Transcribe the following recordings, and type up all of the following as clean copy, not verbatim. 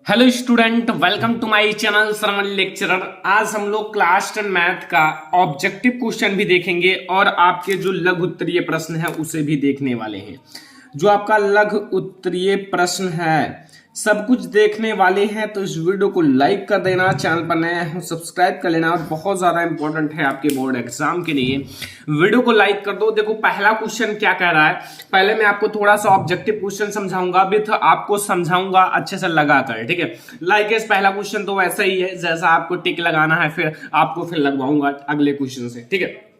Hello student, welcome to my channel Shravan lecturer. आज हम लोग क्लास 10 मैथ का ऑब्जेक्टिव क्वेश्चन भी देखेंगे और आपके जो लघु उत्तरीय प्रश्न है उसे भी देखने वाले हैं। जो आपका लघु उत्तरीय प्रश्न है सब कुछ देखने वाले हैं, तो इस वीडियो को लाइक कर देना, चैनल पर नए हैं सब्सक्राइब कर लेना और बहुत ज्यादा इंपॉर्टेंट है आपके बोर्ड एग्जाम के लिए। वीडियो को लाइक कर दो। देखो पहला क्वेश्चन क्या कह रहा है, पहले मैं आपको थोड़ा सा ऑब्जेक्टिव क्वेश्चन समझाऊंगा, विथ आपको समझाऊंगा अच्छे से लगाकर, ठीक है। लाइक पहला क्वेश्चन तो वैसा ही है जैसा आपको टिक लगाना है, फिर आपको फिर लगवाऊंगा अगले क्वेश्चन से, ठीक है।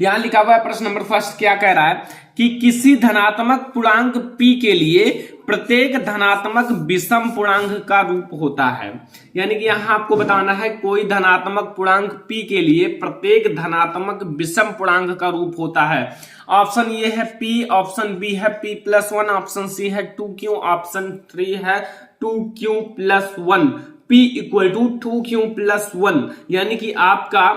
यहां लिखा हुआ है प्रश्न नंबर फर्स्ट क्या कह रहा है कि किसी धनात्मक पूर्णांक p के लिए प्रत्येक धनात्मक विषम पूर्णांक का रूप होता है। यानी कि यहां आपको बताना है कोई धनात्मक पूर्णांक p के लिए प्रत्येक धनात्मक विषम पूर्णांक का रूप होता है। ऑप्शन ए है p, ऑप्शन बी है p+1, ऑप्शन सी है 2q, ऑप्शन 3 है 2q+1, p equal to 2q+1। यानी कि आपका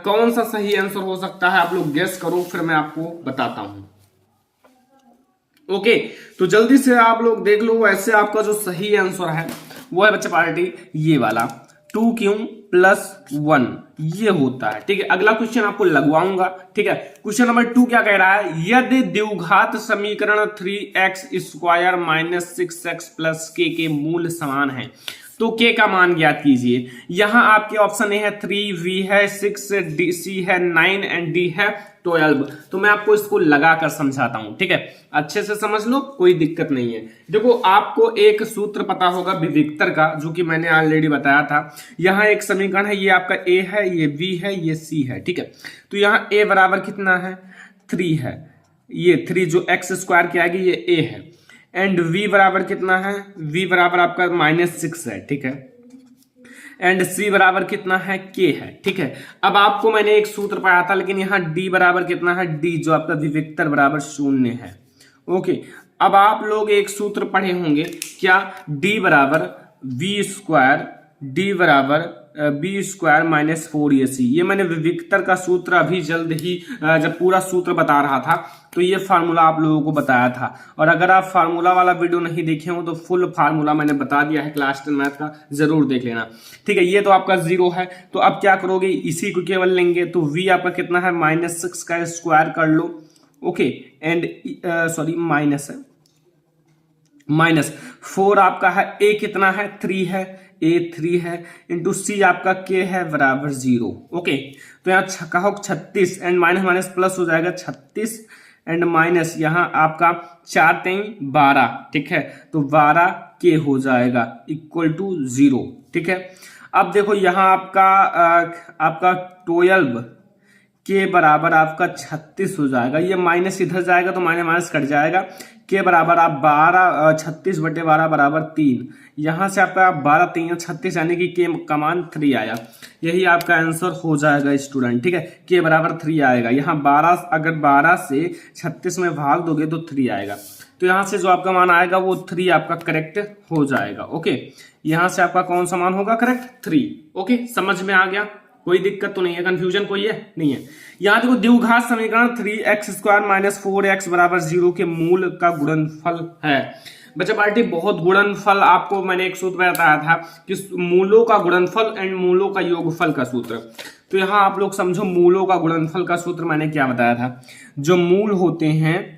कौन सा सही आंसर हो सकता है, आप लोग गेस करो, फिर मैं आपको बताता हूं। ओके, तो जल्दी से आप लोग देख लो। वैसे आपका जो सही आंसर है वो है बच्चा पार्टी ये वाला 2q+1 ये होता है, ठीक है। अगला क्वेश्चन आपको लगवाऊंगा, ठीक है। क्वेश्चन नंबर 2 क्या कह रहा है, यदि द्विघात समीकरण 3x² - 6x + k के मूल समान है तो k का मान ज्ञात कीजिए। यहां आपके ऑप्शन ए है 3, v है 6, c है 9 एंड d है 12। तो मैं आपको इसको लगाकर समझाता हूं, ठीक है। अच्छे से समझ लो, कोई दिक्कत नहीं है। देखो आपको एक सूत्र पता होगा विविक्तर का, जो कि मैंने ऑलरेडी बताया था। यहां एक समीकरण है, ये आपका a है, ये b है, ये c है, ठीक है। तो यहां a बराबर कितना है 3 है, ये 3 जो x² की आएगी ये a है, एंड v बराबर कितना है, v बराबर आपका -6 है, ठीक है। एंड c बराबर कितना है k है, ठीक है। अब आपको मैंने एक सूत्र पाया था, लेकिन यहाँ d बराबर कितना है, d जो आपका विविक्तर बराबर 0 है। ओके, अब आप लोग एक सूत्र पढ़े होंगे क्या, d बराबर v², d बराबर b² - 4ac। ये मैंने विविक्तर का सूत्र अभी जल्द ही जब पूरा सूत्र बता रहा था तो ये फार्मूला आप लोगों को बताया था। और अगर आप फार्मूला वाला वीडियो नहीं देखे हो तो फुल फार्मूला मैंने बता दिया है क्लास 10 मैथ का, जरूर देख लेना, ठीक है। ये तो आपका 0 है, तो अब क्या करोगे, इसी को केवल लेंगे। तो v आपका कितना है -6 का स्क्वायर कर लो, ओके। एंड सॉरी माइनस है, -4 आपका है, a कितना है 3 है, a 3 है, इंटू c आपका k है बराबर 0। ओके, तो यहाँ कहो 36 एंड माइनस प्लस हो जाएगा 36 एंड माइनस, यहाँ आपका 4 3 12, ठीक है। तो 12 k हो जाएगा इक्वल टू 0, ठीक है। अब देखो यहाँ आपका 12 के बराबर आपका 36 हो जाएगा, ये माइनस इधर जाएगा तो माइनस कट जाएगा। के बराबर आप 36/12 बराबर 3, यहां से आपका 12 3 36 यानी कि के का मान 3 आया। यही आपका आंसर हो जाएगा स्टूडेंट, ठीक है। के बराबर 3 आएगा। यहाँ 12 अगर 12 से 36 में भाग दोगे तो 3 आएगा। तो यहाँ से जो आपका मान आएगा वो 3 आपका करेक्ट हो जाएगा। ओके, यहाँ से आपका कौन सा मान होगा करेक्ट 3। ओके, समझ में आ गया, कोई दिक्कत तो नहीं है, कंफ्यूजन कोई है नहीं है। यहां देखो द्विघात समीकरण 3x² - 4x बराबर 0 के मूल का गुणनफल है। बच्चा पार्टी बहुत गुणनफल आपको मैंने एक सूत्र बताया था कि मूलों का गुणनफल एंड मूलों का योगफल का सूत्र। तो यहां आप लोग समझो मूलों का गुणनफल का सूत्र मैंने क्या बताया था, जो मूल होते हैं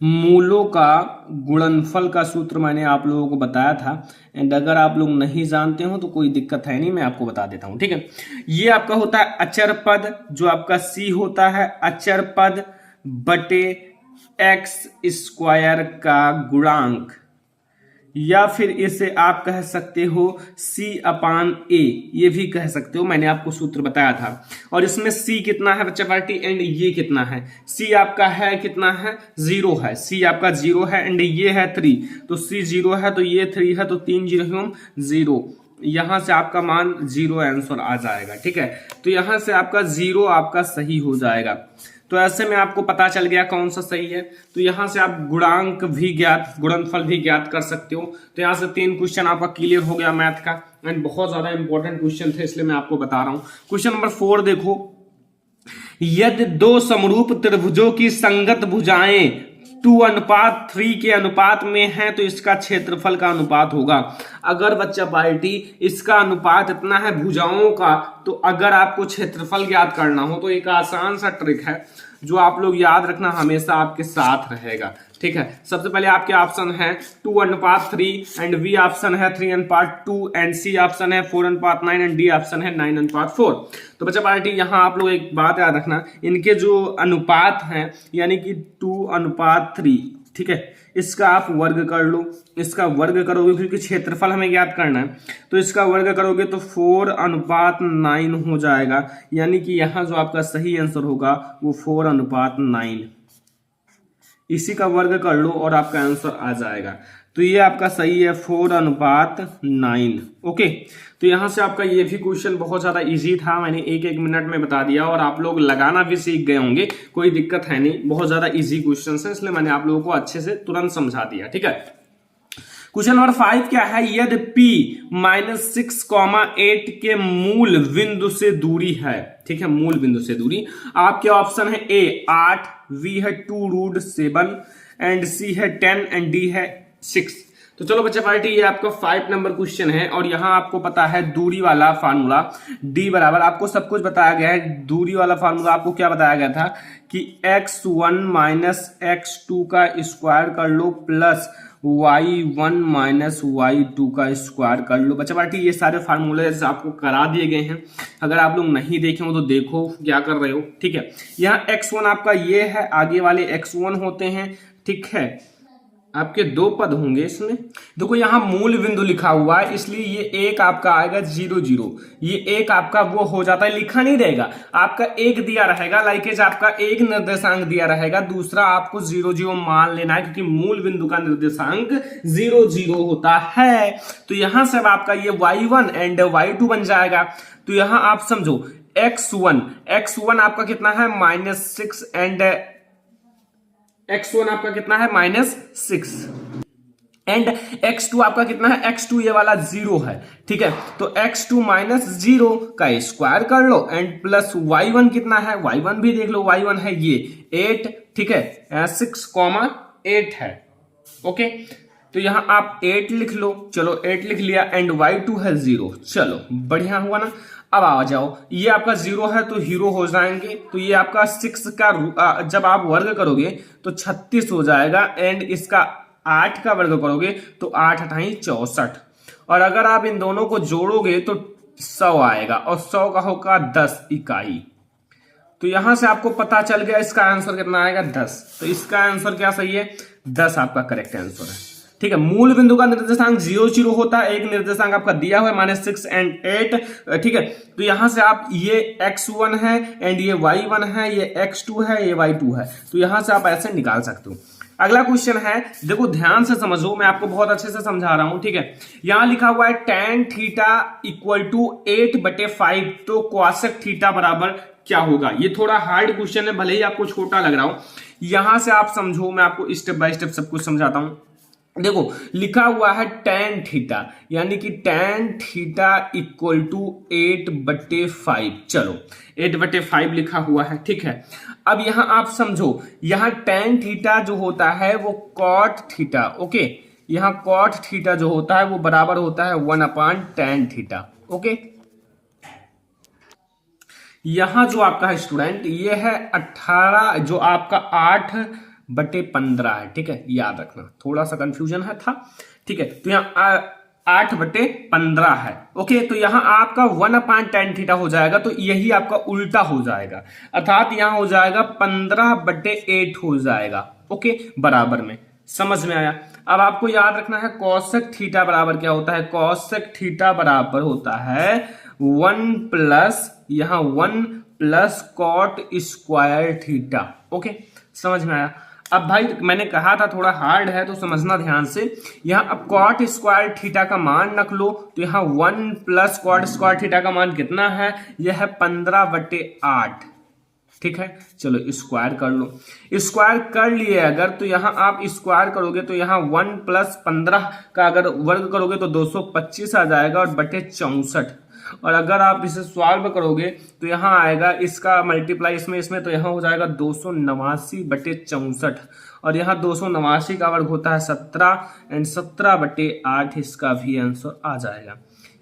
मूलों का गुणनफल का सूत्र मैंने आप लोगों को बताया था। एंड अगर आप लोग नहीं जानते हो तो कोई दिक्कत है नहीं, मैं आपको बता देता हूं, ठीक है। ये आपका होता है अचर पद, जो आपका c होता है अचर पद बटे x² का गुणांक, या फिर इसे आप कह सकते हो c/a, ये भी कह सकते हो, मैंने आपको सूत्र बताया था। और इसमें c कितना है बच्चा पार्टी एंड ये कितना है, c आपका है कितना है 0 है, c आपका 0 है एंड ये है 3, तो c 0 है तो ये 3 है, तो 3 0 0, यहां से आपका मान 0 आंसर आ जाएगा, ठीक है। तो यहां से आपका 0 आपका सही हो जाएगा। तो ऐसे में आपको पता चल गया कौन सा सही है। तो यहां से आप गुणांक भी ज्ञात, गुणनफल भी ज्ञात कर सकते हो। तो यहां से 3 क्वेश्चन आपका क्लियर हो गया मैथ का, एंड बहुत ज्यादा इंपॉर्टेंट क्वेश्चन थे इसलिए मैं आपको बता रहा हूं। क्वेश्चन नंबर 4 देखो, यदि 2 समरूप त्रिभुजों की संगत भुजाएं 2:3 के अनुपात में है तो इसका क्षेत्रफल का अनुपात होगा। अगर बच्चा पार्टी इसका अनुपात इतना है भुजाओं का, तो अगर आपको क्षेत्रफल ज्ञात करना हो तो एक आसान सा ट्रिक है जो आप लोग याद रखना, हमेशा आपके साथ रहेगा। ठीक है, सबसे पहले आपके ऑप्शन है 2:3 एंड बी ऑप्शन है 3:2 एंड सी ऑप्शन है 4:9 एंड डी ऑप्शन है 9:4। तो बच्चा पार्टी यहाँ आप लोग एक बात याद रखना, इनके जो अनुपात हैं यानी कि 2:3, ठीक है, इसका आप वर्ग कर लो, इसका वर्ग करोगे क्योंकि क्षेत्रफल हमें ज्ञात करना है, तो इसका वर्ग करोगे तो 4:9 हो जाएगा। यानी कि यहाँ जो आपका सही आंसर होगा वो 4:9, इसी का वर्ग कर लो और आपका आंसर आ जाएगा। तो ये आपका सही है 4:9। ओके, तो यहाँ से आपका ये भी क्वेश्चन बहुत ज्यादा इजी था, मैंने एक मिनट में बता दिया और आप लोग लगाना भी सीख गए होंगे, कोई दिक्कत है नहीं, बहुत ज्यादा इजी क्वेश्चन है, इसलिए मैंने आप लोगों को अच्छे से तुरंत समझा दिया। ठीक है, क्वेश्चन नंबर 5 क्या है, यदि p -6,8 के मूल बिंदु से दूरी है, ठीक है, मूल बिंदु से दूरी, आपके ऑप्शन है ए 8, बी है 2√7 एंड सी है 10 एंड डी है 6। तो चलो बच्चे पार्टी, ये आपका 5 नंबर क्वेश्चन है और यहाँ आपको पता है दूरी वाला फार्मूला d बराबर, आपको सब कुछ बताया गया है। दूरी वाला फार्मूला आपको क्या बताया गया था कि x1 - x2 का स्क्वायर कर लो प्लस y1 - y2 का स्क्वायर कर लो। बच्चा पार्टी ये सारे फार्मूले आपको करा दिए गए हैं, अगर आप लोग नहीं देखे हो तो देखो क्या कर रहे हो। ठीक है, यहाँ x1 आपका ये है, आगे वाले x1 होते हैं। ठीक है, आपके 2 पद होंगे इसमें। देखो यहाँ मूल बिंदु लिखा हुआ है, इसलिए ये एक आपका आएगा 0 0, ये एक आपका वो हो जाता है, लिखा नहीं रहेगा, आपका एक दिया रहेगा, लाइकेज आपका एक निर्देशांक दिया रहेगा, दूसरा आपको 0 0 मान लेना है क्योंकि मूल बिंदु का निर्देशांक 0 0 होता है। तो यहां से अब आपका ये y1 एंड y2 बन जाएगा। तो यहां आप समझो x1 आपका कितना है -6 एंड x1 आपका कितना है -6 एंड x2 आपका कितना है, x2 ये वाला 0 है। ठीक है, तो x2 - 0 का स्क्वायर कर लो एंड प्लस y1 कितना है, y1 भी देख लो, y1 है ये 8। ठीक है, 6,8 है। ओके, तो यहां आप 8 लिख लो, चलो 8 लिख लिया एंड y2 है 0। चलो बढ़िया हुआ ना। अब आ जाओ, ये आपका 0 है तो हीरो हो जाएंगे, तो ये आपका 6 का जब आप वर्ग करोगे तो 36 हो जाएगा एंड इसका 8 का वर्ग करोगे तो 8 × 64 और अगर आप इन दोनों को जोड़ोगे तो 100 आएगा और 100 का होगा 10 इकाई। तो यहां से आपको पता चल गया इसका आंसर कितना आएगा 10। तो इसका आंसर क्या सही है, 10 आपका करेक्ट आंसर है। ठीक है, मूल बिंदु का निर्देशांक 0 0 होता है, एक निर्देशांक आपका दिया हुआ है -6 एंड 8। ठीक है, तो यहां से आप ये x1 है एंड ये y1 है, ये x2 है, ये y2 है, तो यहां से आप ऐसे निकाल सकते हो। अगला क्वेश्चन है, देखो ध्यान से समझो, मैं आपको बहुत अच्छे से समझा रहा हूं। ठीक है, यहां लिखा हुआ है tan θ = 8/5, तो cosec θ बराबर क्या होगा। ये थोड़ा हार्ड क्वेश्चन है, भले ही आपको छोटा लग रहा हो, यहां से आप समझो, मैं आपको स्टेप बाय स्टेप सब कुछ समझाता हूं। देखो लिखा हुआ है tan θ, यानी कि tan θ = 8/5। चलो 8/5 लिखा हुआ है। ठीक है, अब यहां आप समझो, यहां tan θ जो होता है वो cot θ। ओके, यहां cot θ जो होता है वो बराबर होता है 1/tan θ। ओके, यहां जो आपका है स्टूडेंट, ये है 18, जो आपका 8/15 है। ठीक है, याद रखना, थोड़ा सा कंफ्यूजन है था। ठीक है, तो यहाँ 8/15 है। ओके, तो यहाँ आपका 1/tan θ हो जाएगा, तो यही आपका उल्टा हो जाएगा, अर्थात यहाँ हो जाएगा 15/8 हो जाएगा। ओके, बराबर में, समझ में आया। अब आपको याद रखना है cosec θ बराबर क्या होता है, cosec θ बराबर होता है 1+ यहाँ 1+ cot² θ। ओके, समझ में आया। अब भाई मैंने कहा था थोड़ा हार्ड है, तो समझना ध्यान से। यहाँ अब cot² θ का मान रख लो, तो यहाँ 1+ cot² θ का मान कितना है, यह है 15/8। ठीक है, चलो स्क्वायर कर लो। स्क्वायर कर लिए अगर, तो यहाँ आप स्क्वायर करोगे तो यहाँ 1 + 15 का अगर वर्ग करोगे तो 225 आ जाएगा और बटे 64। और अगर आप इसे सॉल्व करोगे तो यहाँ आएगा इसका मल्टीप्लाई इसमें तो यहाँ हो जाएगा 289/64 और यहाँ 289 का वर्ग होता है 17 एंड 17/8 इसका भी आंसर आ जाएगा।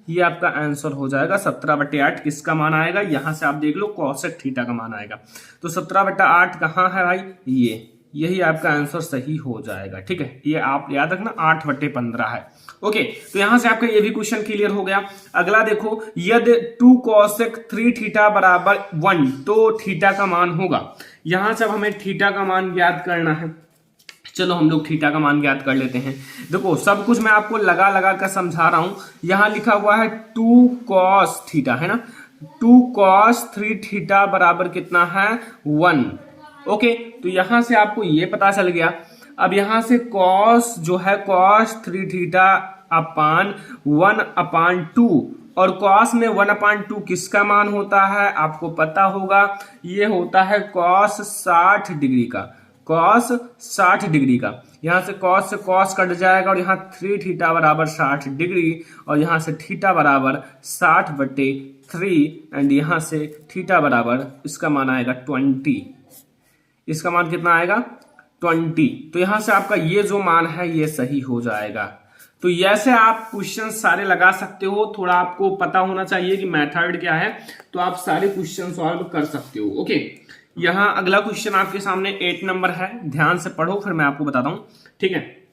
ये आपका आंसर हो जाएगा 17/8। किसका मान आएगा, यहां से आप देख लो कोसेक थीटा का मान आएगा। तो 17/8 कहाँ है भाई, यही आपका आंसर सही हो जाएगा। ठीक है, ये आप याद रखना 8/15 है। ओके, तो यहां से आपका ये भी क्वेश्चन क्लियर हो गया। अगला देखो, यदि 2 कोसेक 3 थीटा बराबर 1 तो थीटा का मान होगा। यहां से अब हमें थीटा का मान ज्ञात करना है। चलो हम लोग थीटा का मान ज्ञात कर लेते हैं। देखो सब कुछ मैं आपको लगा लगा कर समझा रहा हूं। यहां लिखा हुआ है 2 cos थीटा, है ना। 2 cos 3 थीटा बराबर कितना है 1। ओके, तो यहां से आपको ये पता चल गया। अब यहां से cos जो है cos 3 थीटा अपान 1/2 और cos में 1/2 किसका मान होता है आपको पता होगा, ये होता है cos 60 डिग्री का। cos 60 डिग्री का, यहां से cos कट जाएगा और यहाँ 3 थीटा बराबर 60 डिग्री और यहां से थीटा बराबर 60/3 एंड यहां से थीटा बराबर इसका मान आएगा 20। इसका मान कितना आएगा 20। तो यहां से आपका ये जो मान है ये सही हो जाएगा। तो ऐसे आप क्वेश्चन सारे लगा सकते हो। थोड़ा आपको पता होना चाहिए कि मेथड क्या है, तो आप सारे क्वेश्चन सॉल्व कर सकते हो। ओके, यहां अगला क्वेश्चन आपके सामने 8 नंबर है। ध्यान से पढ़ो फिर मैं आपको बताता हूं। ठीक है,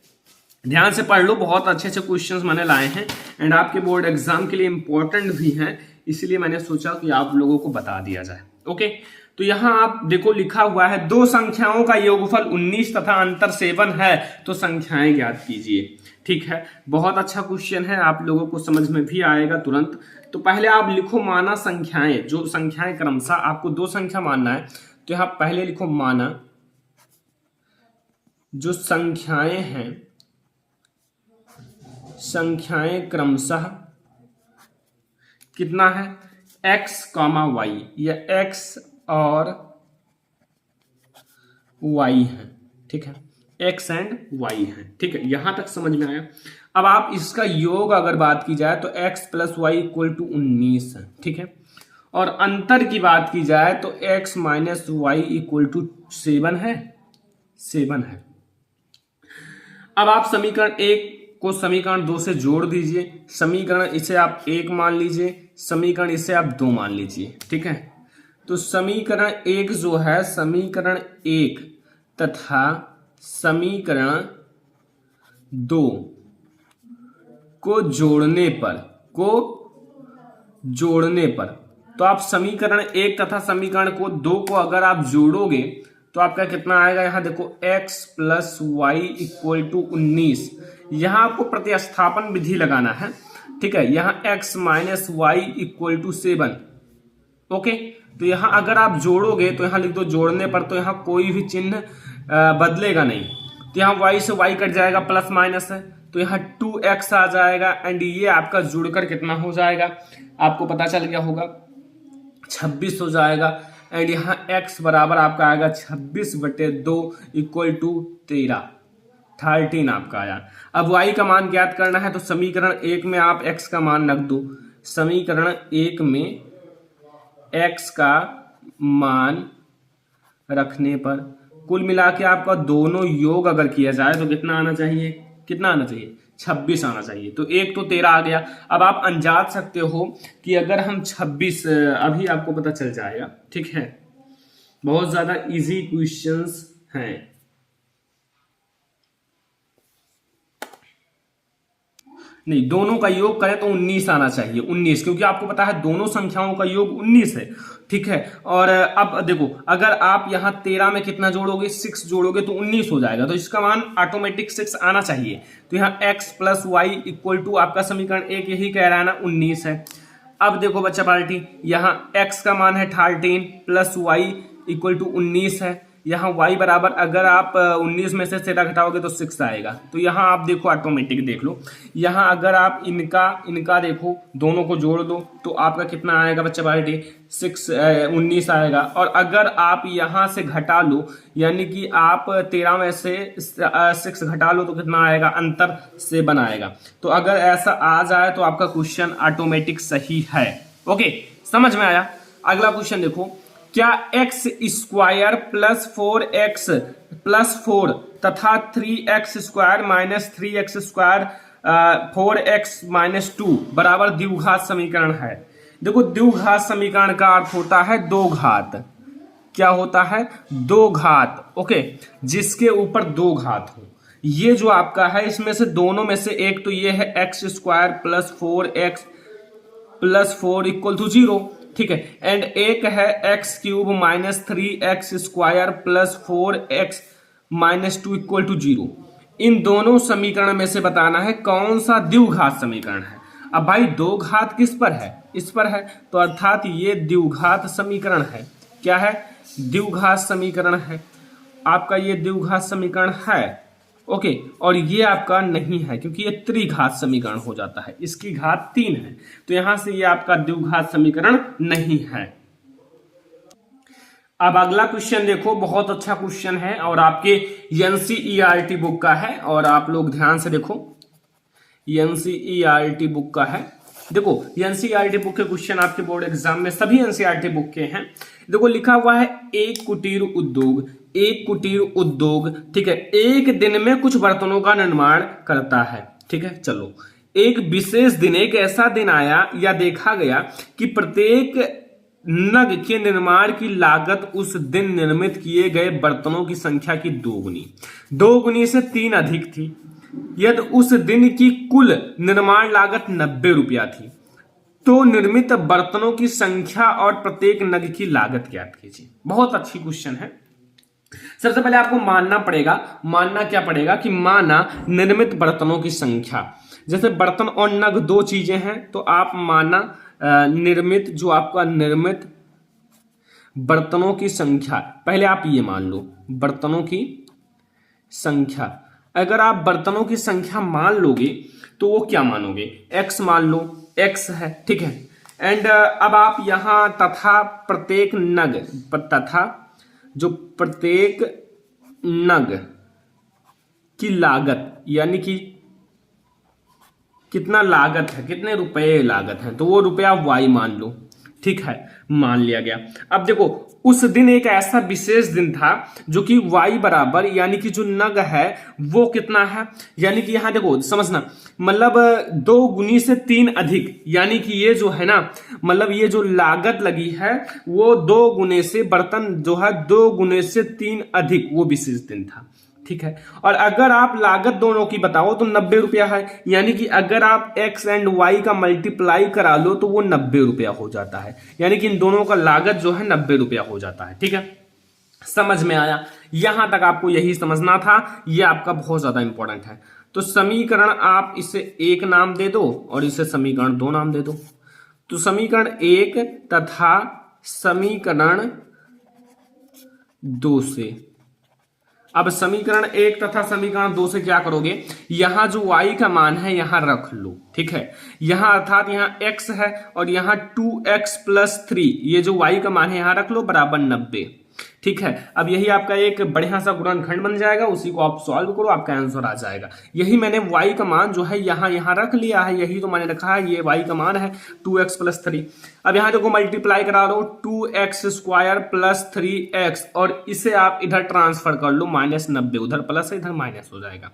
ध्यान से पढ़ लो, बहुत अच्छे अच्छे क्वेश्चंस मैंने लाए हैं एंड आपके बोर्ड एग्जाम के लिए इंपॉर्टेंट भी हैं, इसलिए मैंने सोचा कि आप लोगों को बता दिया जाए। ओके, तो यहां आप देखो लिखा हुआ है 2 संख्याओं का योगफल 19 तथा अंतर 7 है तो संख्याएं ज्ञात कीजिए। ठीक है, बहुत अच्छा क्वेश्चन है, आप लोगों को समझ में भी आएगा तुरंत। तो पहले आप लिखो माना संख्याएं, जो संख्याएं क्रमशः आपको 2 संख्या मानना है तो यहां पहले लिखो माना जो संख्याएं हैं, संख्याएं क्रमशः कितना है x, y या x और y है। ठीक है, x एंड y है। ठीक है, यहां तक समझ में आया। अब आप इसका योग अगर बात की जाए तो x + y = 19 है। ठीक है, और अंतर की बात की जाए तो x - y = 7 है, 7 है। अब आप समीकरण 1 को समीकरण 2 से जोड़ दीजिए। समीकरण इसे आप 1 मान लीजिए, समीकरण इसे आप 2 मान लीजिए। ठीक है, तो समीकरण 1 जो है, समीकरण 1 तथा समीकरण 2 को जोड़ने पर तो आप समीकरण 1 तथा समीकरण 2 को अगर आप जोड़ोगे तो आपका कितना आएगा, यहां देखो x + y = 19। यहां आपको प्रतिस्थापन विधि लगाना है। ठीक है, यहां x - y = 7। ओके, तो यहां अगर आप जोड़ोगे तो यहां लिख दो जोड़ने पर, तो यहां कोई भी चिन्ह बदलेगा नहीं। तो यहां y से y कट जाएगा, प्लस माइनस है, तो यहां 2x आ जाएगा एंड ये आपका जुड़कर कितना हो जाएगा आपको पता चल गया होगा, 26 हो जाएगा। एंड यहाँ x बराबर आपका आएगा 26/2 = 13 आपका आया। अब y का मान ज्ञात करना है तो समीकरण 1 में आप x का मान रख दो। समीकरण 1 में x का मान रखने पर कुल मिला के आपका दोनों योग अगर किया जाए तो कितना आना चाहिए, 26 आना चाहिए। तो 1 तो 13 आ गया। अब आप अंदाज सकते हो कि अगर हम 26, अभी आपको पता चल जाएगा। ठीक है, बहुत ज्यादा इजी क्वेश्चंस हैं। नहीं, दोनों का योग करें तो 19 आना चाहिए, 19, क्योंकि आपको पता है दोनों संख्याओं का योग 19 है। ठीक है, और अब देखो अगर आप यहां 13 में कितना जोड़ोगे, 6 जोड़ोगे तो 19 हो जाएगा, तो इसका मान ऑटोमेटिक 6 आना चाहिए। तो यहाँ x + y = आपका समीकरण 1 यही कह रहा है ना, 19 है। अब देखो बच्चा पार्टी, यहाँ x का मान है 13 + y = 19 है। यहाँ y बराबर अगर आप 19 में से 13 घटाओगे तो 6 आएगा। तो यहाँ आप देखो ऑटोमेटिक देख लो, यहाँ अगर आप इनका देखो दोनों को जोड़ दो तो आपका कितना आएगा बच्चा पार्टी 19 आएगा। और अगर आप यहाँ से घटा लो यानी कि आप 13 में से 6 घटा लो तो कितना आएगा, अंतर से बनाएगा। तो अगर ऐसा आ जाए तो आपका क्वेश्चन ऑटोमेटिक सही है। ओके, समझ में आया। अगला क्वेश्चन देखो, क्या x square plus 4x plus 4 तथा 3x square minus 3x square 4x minus 2 बराबर द्विघात समीकरण है। देखो द्विघात समीकरण का अर्थ होता है दो घात। क्या होता है, दो घात। ओके, जिसके ऊपर दो घात हो। ये जो आपका है इसमें से दोनों में से एक तो ये है x square plus 4x plus 4 equal to 0, ठीक है। एंड एक है x cube minus 3x square plus 4x minus 2 equal to 0। इन दोनों समीकरण में से बताना है कौन सा द्विघात समीकरण है। अब भाई दो घात किस पर है, इस पर है, तो अर्थात ये द्विघात समीकरण है। क्या है, द्विघात समीकरण है। आपका ये द्विघात समीकरण है। ओके, और ये आपका नहीं है क्योंकि ये त्रिघात समीकरण हो जाता है, इसकी घात 3 है। तो यहां से ये आपका द्विघात समीकरण नहीं है। अब अगला क्वेश्चन देखो, बहुत अच्छा क्वेश्चन है और आपके एनसीईआरटी बुक का है। और आप लोग ध्यान से देखो, एनसीईआरटी बुक का है। देखो एनसीईआरटी बुक के क्वेश्चन आपके बोर्ड एग्जाम में सभी एनसीईआरटी बुक के हैं। देखो लिखा हुआ है एक कुटीर उद्योग, एक कुटीर उद्योग, ठीक है, एक दिन में कुछ बर्तनों का निर्माण करता है। ठीक है, चलो एक विशेष दिन, एक ऐसा दिन आया या देखा गया कि प्रत्येक नग के निर्माण की लागत उस दिन निर्मित किए गए बर्तनों की संख्या की दोगुनी से 3 अधिक थी। यदि उस दिन की कुल निर्माण लागत 90 रुपया थी तो निर्मित बर्तनों की संख्या और प्रत्येक नग की लागत ज्ञात कीजिए। बहुत अच्छी क्वेश्चन है। सबसे पहले आपको मानना क्या पड़ेगा कि माना निर्मित बर्तनों की संख्या, जैसे बर्तन और नग दो चीजें हैं तो आप माना निर्मित, जो आपका निर्मित बर्तनों की संख्या, पहले आप ये मान लो बर्तनों की संख्या। अगर आप बर्तनों की संख्या मान लोगे तो वो क्या मानोगे, x मान लो, x है, ठीक है। एंड अब आप यहां तथा प्रत्येक नग, तथा जो प्रत्येक नग की लागत यानी कि कितना लागत है, कितने रुपए लागत है, तो वो रुपया y मान लो। ठीक है, मान लिया गया। अब देखो उस दिन एक ऐसा विशेष दिन था जो कि y बराबर यानी कि जो नग है वो कितना है, यानी कि यहां देखो समझना, मतलब 2 गुनी से 3 अधिक, यानी कि ये जो है ना, मतलब ये जो लागत लगी है वो 2 गुने से, बर्तन जो है 2 गुने से 3 अधिक, वो विशेष दिन था। ठीक है, और अगर आप लागत दोनों की बताओ तो 90 रुपया है, यानी कि अगर आप x एंड y का मल्टीप्लाई करा लो तो वो 90 रुपया हो जाता है, यानी कि इन दोनों का लागत जो है 90 रुपया हो जाता है। ठीक है, समझ में आया। यहां तक आपको यही समझना था, ये आपका बहुत ज्यादा इंपॉर्टेंट है। तो समीकरण आप इसे 1 नाम दे दो और इसे समीकरण 2 नाम दे दो। तो समीकरण 1 तथा समीकरण 2 से, अब समीकरण 1 तथा समीकरण 2 से क्या करोगे, यहां जो y का मान है यहां रख लो। ठीक है, यहां अर्थात यहां x है और यहां 2x प्लस 3, ये जो y का मान है यहां रख लो बराबर 90। ठीक है, अब यही आपका एक बढ़िया सा गुणनखंड बन जाएगा, उसी को आप सॉल्व करो, आपका आंसर आ जाएगा। यही मैंने y का मान जो है यहां रख लिया है, यही तो मैंने रखा है, ये y का मान है 2x प्लस 3। अब यहां देखो मल्टीप्लाई करा दो 2x स्क्वायर प्लस 3x और इसे आप इधर ट्रांसफर कर लो, -90, उधर प्लस है इधर माइनस हो जाएगा।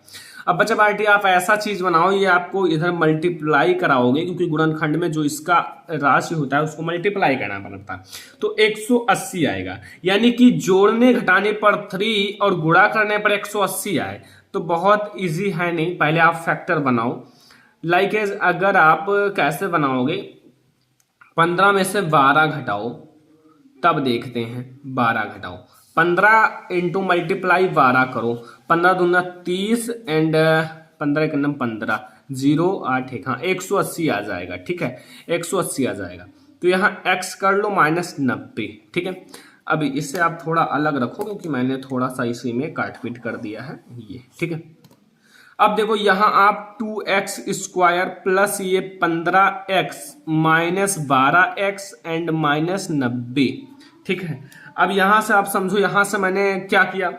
अब बच्चा पार्टी आप ऐसा चीज बनाओ, ये आपको इधर मल्टीप्लाई कराओगे क्योंकि गुणनखंड में जो इसका राशि होता है उसको मल्टीप्लाई करना पड़ता है, तो 180 आएगा, यानी कि जोड़ने घटाने पर 3 और गुणा करने पर 180 आए। तो बहुत इजी है नहीं, पहले आप फैक्टर बनाओ। लाइक एज अगर आप कैसे बनाओगे, 15 में से 12 घटाओ, तब देखते हैं। 12 घटाओ, 15 इंटू मल्टीप्लाई 12 करो, 15 दूना 30 एंड 15 एक 15, 0 8 1, हाँ 180 आ जाएगा। ठीक है, 180 आ जाएगा। तो यहाँ x कर लो -90। ठीक है, अब इसे आप थोड़ा अलग रखो क्योंकि मैंने थोड़ा सा इसी में काट पीट कर दिया है ये, ठीक है। अब देखो यहां आप 2x स्क्वायर प्लस ये 15x minus 12x and minus 90, ठीक है। अब यहां से आप समझो, यहां से मैंने क्या किया,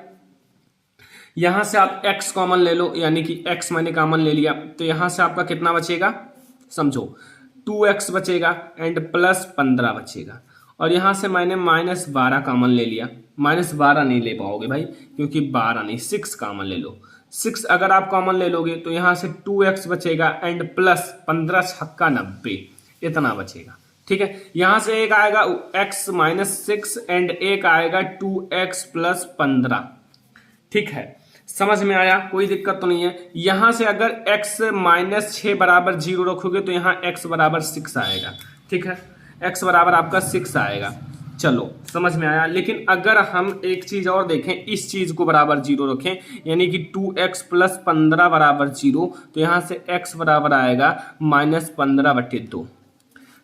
यहां से आप x कॉमन ले लो, यानी कि x मैंने कॉमन ले लिया, तो यहां से आपका कितना बचेगा, समझो 2x बचेगा एंड प्लस 15 बचेगा, और यहां से मैंने माइनस 12 कॉमन ले लिया। माइनस 12 नहीं ले पाओगे भाई, क्योंकि 12 नहीं 6 कॉमन ले लो। 6 अगर आप कॉमन ले लोगे तो यहां से 2x बचेगा एंड प्लस 15 छक्का 90, इतना बचेगा, ठीक है। यहां से एक आएगा x माइनस 6 एंड एक आएगा 2x प्लस 15, ठीक है। समझ में आया, कोई दिक्कत तो नहीं है। यहां से अगर x माइनस 6 बराबर 0 रखोगे तो यहां x बराबर 6 आएगा, ठीक है। x बराबर आपका 6 आएगा, चलो समझ में आया। लेकिन अगर हम एक चीज और देखें, इस चीज को बराबर 0 रखें, यानी कि 2x प्लस 15 बराबर 0, तो यहां से x बराबर आएगा माइनस 15/2।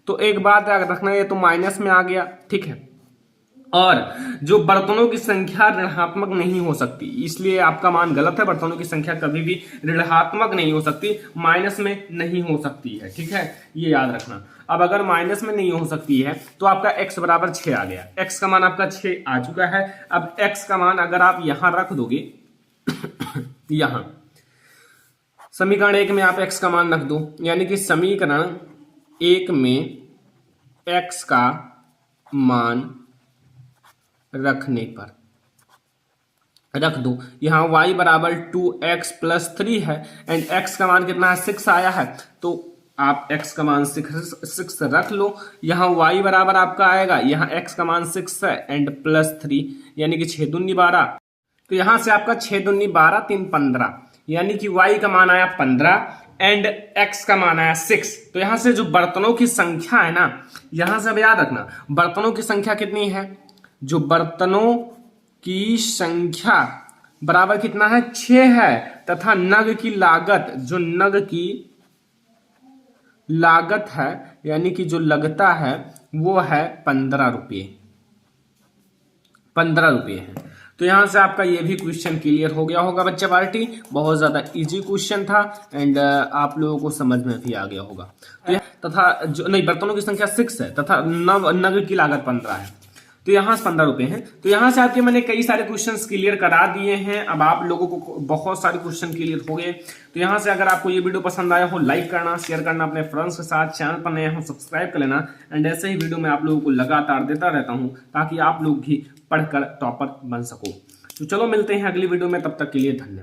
तो एक बात याद रखना, ये तो माइनस में आ गया, ठीक है। और जो बर्तनों की संख्या ऋणात्मक नहीं हो सकती, इसलिए आपका मान गलत है। बर्तनों की संख्या कभी भी ऋणात्मक नहीं हो सकती, माइनस में नहीं हो सकती है, ठीक है, ये याद रखना। अब अगर माइनस में नहीं हो सकती है तो आपका x बराबर 6 आ गया, x का मान आपका 6 आ चुका है। अब x का मान अगर आप यहां रख दोगे यहां समीकरण 1 में आप x का मान रख दो, यानी कि समीकरण 1 में x का मान रखने पर रख दो, यहां y बराबर 2x प्लस 3 है एंड x का मान कितना है, 6 आया है, तो आप x का मान 6 रख लो। यहां y बराबर आपका आएगा, यहां x का मान 6 है एंड प्लस 3, यानी कि 6 दूनी 12, तो यहां से आपका 6 दूनी 12 3 15, यानी कि y का मान आया 15 एंड x का मान आया 6। तो यहां से जो बर्तनों की संख्या है ना, यहां से अब याद रखना बर्तनों की संख्या कितनी है, जो बर्तनों की संख्या बराबर कितना है, 6 है, तथा नग की लागत, जो नग की लागत है यानी कि जो लगता है वो है 15 रुपये, 15 रुपये है। तो यहां से आपका ये भी क्वेश्चन क्लियर हो गया होगा बच्चा पार्टी। बहुत ज्यादा इजी क्वेश्चन था एंड आप लोगों को समझ में भी आ गया होगा। तो तथा जो नहीं, बर्तनों की संख्या 6 है तथा नग की लागत 15 है, तो यहां से 15 रुपए हैं। तो यहां से आपके मैंने कई सारे क्वेश्चंस क्लियर करा दिए हैं। अब आप लोगों को बहुत सारे क्वेश्चन क्लियर हो गए। तो यहां से अगर आपको ये वीडियो पसंद आया हो, लाइक करना, शेयर करना अपने फ्रेंड्स के साथ, चैनल पर नए हो सब्सक्राइब कर लेना एंड ऐसे ही वीडियो मैं आप लोगों को लगातार देता रहता हूं ताकि आप लोग भी पढ़कर टॉपर बन सको। तो चलो मिलते हैं अगली वीडियो में, तब तक के लिए धन्यवाद।